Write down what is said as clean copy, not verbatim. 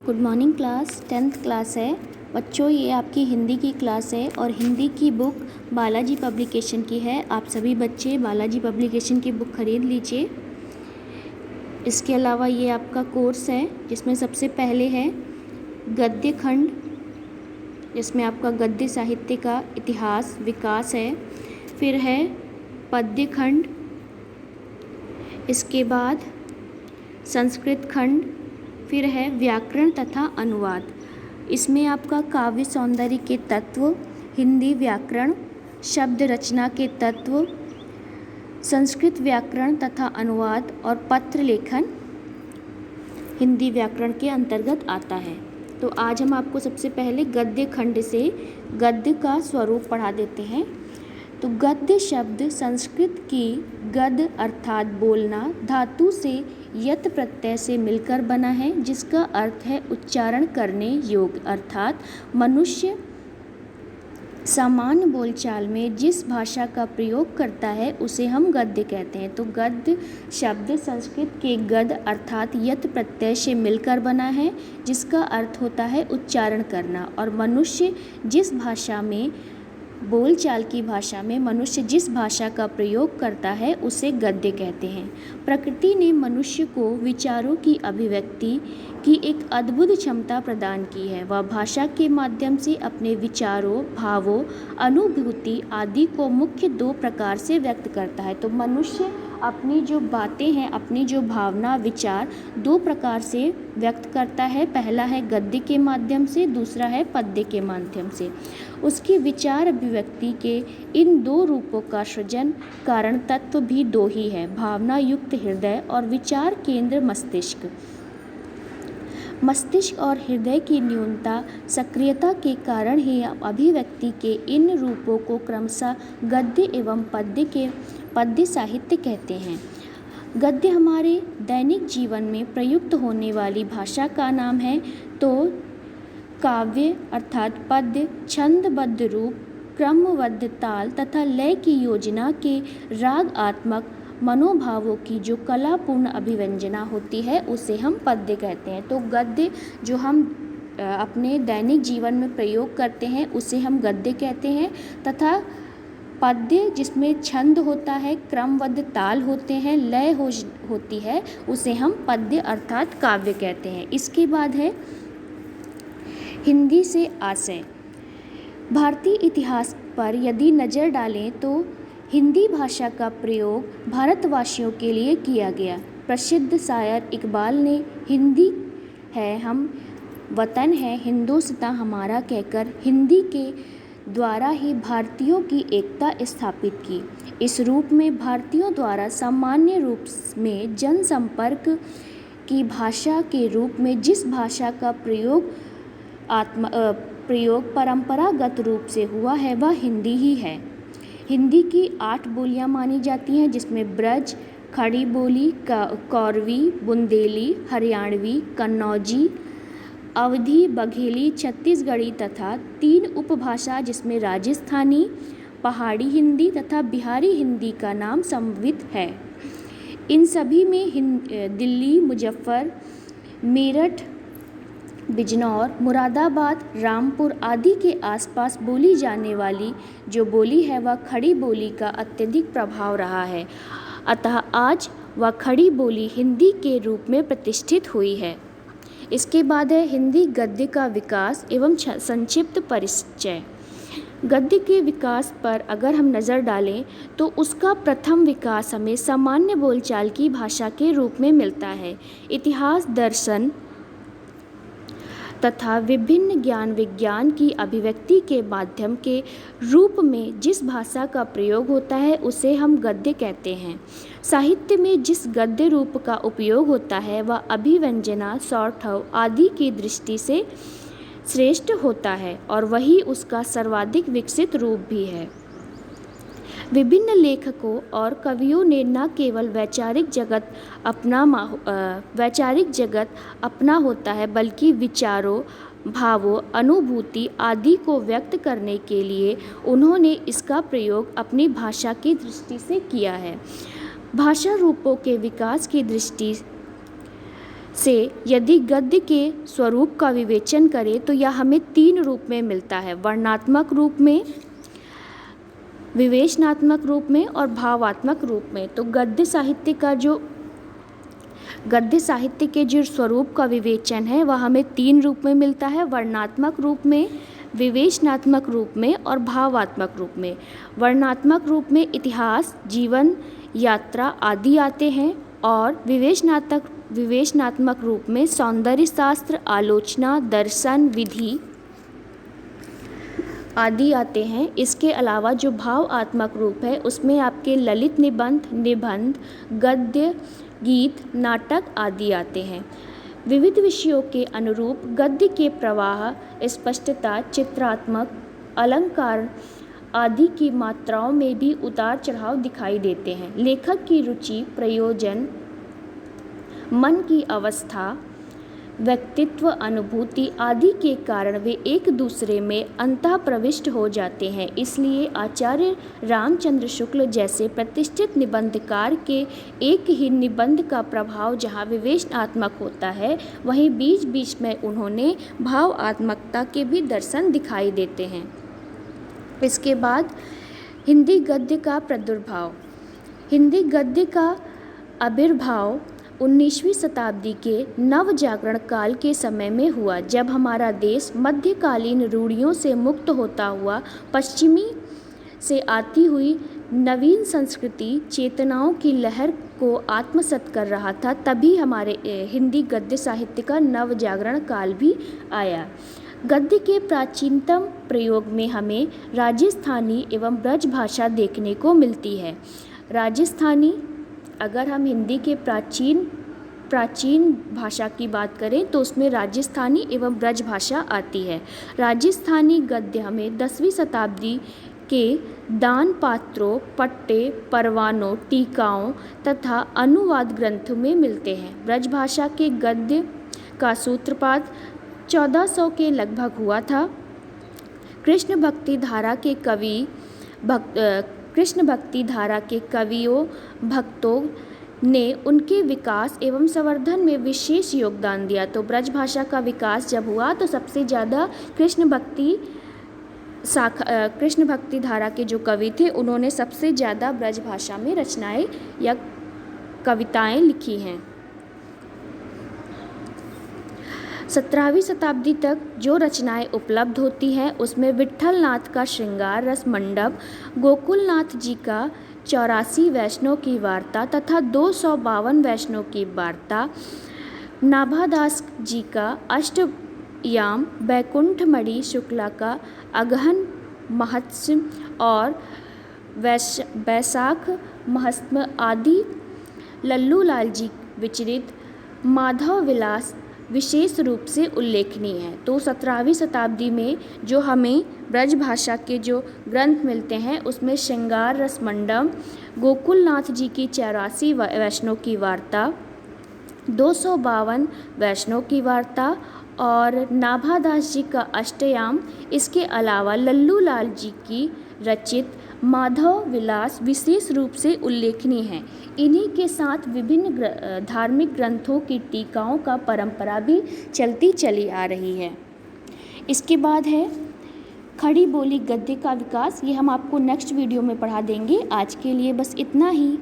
Good morning class 10th class है बच्चों। ये आपकी हिंदी की क्लास है और हिंदी की बुक बालाजी पब्लिकेशन की है। आप सभी बच्चे बालाजी पब्लिकेशन की बुक ख़रीद लीजिए। इसके अलावा ये आपका कोर्स है जिसमें सबसे पहले है गद्य खंड, जिसमें आपका गद्य साहित्य का इतिहास विकास है। फिर है पद्य खंड, इसके बाद संस्कृत खंड, फिर है व्याकरण तथा अनुवाद। इसमें आपका काव्य सौंदर्य के तत्व, हिंदी व्याकरण, शब्द रचना के तत्व, संस्कृत व्याकरण तथा अनुवाद और पत्र लेखन हिंदी व्याकरण के अंतर्गत आता है। तो आज हम आपको सबसे पहले गद्य खंड से गद्य का स्वरूप पढ़ा देते हैं। तो गद्य शब्द संस्कृत की गद अर्थात बोलना धातु से यत प्रत्यय से मिलकर बना है, जिसका अर्थ है उच्चारण करने योग्य, अर्थात मनुष्य सामान्य बोलचाल में जिस भाषा का प्रयोग करता है उसे हम गद्य कहते हैं। तो गद्य शब्द संस्कृत के गद अर्थात यत प्रत्यय से मिलकर बना है, जिसका अर्थ होता है उच्चारण करना, और मनुष्य जिस भाषा में बोलचाल की भाषा में मनुष्य जिस भाषा का प्रयोग करता है उसे गद्य कहते हैं। प्रकृति ने मनुष्य को विचारों की अभिव्यक्ति की एक अद्भुत क्षमता प्रदान की है। वह भाषा के माध्यम से अपने विचारों, भावों, अनुभूति आदि को मुख्य दो प्रकार से व्यक्त करता है। तो मनुष्य अपनी जो बातें हैं, अपनी जो भावना, विचार दो प्रकार से व्यक्त करता है। पहला है गद्य के माध्यम से, दूसरा है पद्य के माध्यम से। उसकी विचार अभिव्यक्ति के इन दो रूपों का सृजन कारण तत्व भी दो ही है, भावना युक्त हृदय और विचार केंद्र मस्तिष्क। मस्तिष्क और हृदय की न्यूनता सक्रियता के कारण ही अभिव्यक्ति के इन रूपों को क्रमशः गद्य एवं पद्य साहित्य कहते हैं। गद्य हमारे दैनिक जीवन में प्रयुक्त होने वाली भाषा का नाम है। तो काव्य अर्थात पद्य छंदबद्ध रूप, क्रमबद्ध ताल तथा लय की योजना के रागात्मक मनोभावों की जो कलापूर्ण अभिव्यंजना होती है उसे हम पद्य कहते हैं। तो गद्य जो हम अपने दैनिक जीवन में प्रयोग करते हैं उसे हम गद्य कहते हैं, तथा पद्य जिसमें छंद होता है, क्रमबद्ध ताल होते हैं, लय होती है, उसे हम पद्य अर्थात काव्य कहते हैं। इसके बाद है हिंदी से आशय। भारतीय इतिहास पर यदि नज़र डालें तो हिंदी भाषा का प्रयोग भारतवासियों के लिए किया गया। प्रसिद्ध शायर इकबाल ने हिंदी है हम वतन है हिंदुस्तां हमारा कहकर हिंदी के द्वारा ही भारतीयों की एकता स्थापित की। इस रूप में भारतीयों द्वारा सामान्य रूप में जनसंपर्क की भाषा के रूप में जिस भाषा का प्रयोग परंपरागत रूप से हुआ है वह हिंदी ही है। हिंदी की 8 बोलियां मानी जाती हैं, जिसमें ब्रज, खड़ी बोली, कौरवी, बुंदेली, हरियाणवी, कन्नौजी, अवधी, बघेली, छत्तीसगढ़ी तथा 3 उपभाषा जिसमें राजस्थानी, पहाड़ी हिंदी तथा बिहारी हिंदी का नाम सम्मिलित है। इन सभी में दिल्ली, मुजफ्फर, मेरठ, बिजनौर, मुरादाबाद, रामपुर आदि के आसपास बोली जाने वाली जो बोली है वह खड़ी बोली का अत्यधिक प्रभाव रहा है। अतः आज वह खड़ी बोली हिंदी के रूप में प्रतिष्ठित हुई है। इसके बाद है हिंदी गद्य का विकास एवं संक्षिप्त परिचय। गद्य के विकास पर अगर हम नज़र डालें तो उसका प्रथम विकास हमें सामान्य बोलचाल की भाषा के रूप में मिलता है। इतिहास, दर्शन तथा विभिन्न ज्ञान विज्ञान की अभिव्यक्ति के माध्यम के रूप में जिस भाषा का प्रयोग होता है उसे हम गद्य कहते हैं। साहित्य में जिस गद्य रूप का उपयोग होता है वह अभिव्यंजना, सौष्ठव आदि की दृष्टि से श्रेष्ठ होता है और वही उसका सर्वाधिक विकसित रूप भी है। विभिन्न लेखकों और कवियों ने न केवल वैचारिक जगत अपना होता है, बल्कि विचारों, भावों, अनुभूति आदि को व्यक्त करने के लिए उन्होंने इसका प्रयोग अपनी भाषा की दृष्टि से किया है। भाषा रूपों के विकास की दृष्टि से यदि गद्य के स्वरूप का विवेचन करें तो यह हमें 3 रूप में मिलता है, वर्णनात्मक रूप में, विवेचनात्मक रूप में और भावात्मक रूप में। तो गद्य साहित्य के जो स्वरूप का विवेचन है वह हमें 3 रूप में मिलता है, वर्णनात्मक रूप में, विवेचनात्मक रूप में और भावात्मक रूप में। वर्णनात्मक रूप में इतिहास, जीवन, यात्रा आदि आते हैं और विवेचनात्मक रूप में सौंदर्य शास्त्र, आलोचना, दर्शन, विधि आदि आते हैं। इसके अलावा जो भावात्मक रूप है उसमें आपके ललित निबंध, गद्य, गीत, नाटक आदि आते हैं। विविध विषयों के अनुरूप गद्य के प्रवाह, स्पष्टता, चित्रात्मक अलंकार आदि की मात्राओं में भी उतार चढ़ाव दिखाई देते हैं। लेखक की रुचि, प्रयोजन, मन की अवस्था, व्यक्तित्व, अनुभूति आदि के कारण वे एक दूसरे में अंतः प्रविष्ट हो जाते हैं। इसलिए आचार्य रामचंद्र शुक्ल जैसे प्रतिष्ठित निबंधकार के एक ही निबंध का प्रभाव जहाँ विवेचनात्मक होता है, वहीं बीच बीच में उन्होंने भावात्मकता के भी दर्शन दिखाई देते हैं। इसके बाद हिंदी गद्य का प्रादुर्भाव। हिंदी गद्य का आविर्भाव 19वीं शताब्दी के नव जागरण काल के समय में हुआ, जब हमारा देश मध्यकालीन रूढ़ियों से मुक्त होता हुआ पश्चिमी से आती हुई नवीन संस्कृति चेतनाओं की लहर को आत्मसात कर रहा था। तभी हमारे हिंदी गद्य साहित्य का नव जागरण काल भी आया। गद्य के प्राचीनतम प्रयोग में हमें राजस्थानी एवं ब्रज भाषा देखने को मिलती है। राजस्थानी, अगर हम हिंदी के प्राचीन भाषा की बात करें तो उसमें राजस्थानी एवं ब्रज भाषा आती है। राजस्थानी गद्य हमें 10वीं शताब्दी के दान पात्रों, पट्टे, परवानों, टीकाओं तथा अनुवाद ग्रंथों में मिलते हैं। ब्रज भाषा के गद्य का सूत्रपात 1400 के लगभग हुआ था। कृष्ण भक्ति धारा के कवियों भक्तों ने उनके विकास एवं संवर्धन में विशेष योगदान दिया। तो ब्रज भाषा का विकास जब हुआ तो सबसे ज़्यादा कृष्ण भक्ति धारा के जो कवि थे उन्होंने सबसे ज़्यादा ब्रज भाषा में रचनाएं या कविताएं लिखी हैं। 17वीं शताब्दी तक जो रचनाएं उपलब्ध होती हैं उसमें विट्ठल नाथ का श्रृंगार रस मंडप, गोकुलनाथ जी का 84 वैष्णव की वार्ता तथा 252 वैष्णव की वार्ता, नाभादास जी का अष्टयाम, बैकुंठमणि शुक्ला का अगहन महत्स्य और वैशाख महत्म आदि, लल्लू लाल जी विचरित, माधव विलास विशेष रूप से उल्लेखनीय है। तो 17वीं शताब्दी में जो हमें ब्रज भाषा के जो ग्रंथ मिलते हैं उसमें श्रृंगार रस मंडप, गोकुलनाथ जी की 84 वैष्णव की वार्ता, 252 वैष्णव की वार्ता और नाभादास जी का अष्टयाम, इसके अलावा लल्लू लाल जी की रचित माधव विलास विशेष रूप से उल्लेखनीय हैं। इन्हीं के साथ विभिन्न धार्मिक ग्रंथों की टीकाओं का परंपरा भी चलती चली आ रही है। इसके बाद है खड़ी बोली गद्य का विकास। ये हम आपको नेक्स्ट वीडियो में पढ़ा देंगे। आज के लिए बस इतना ही।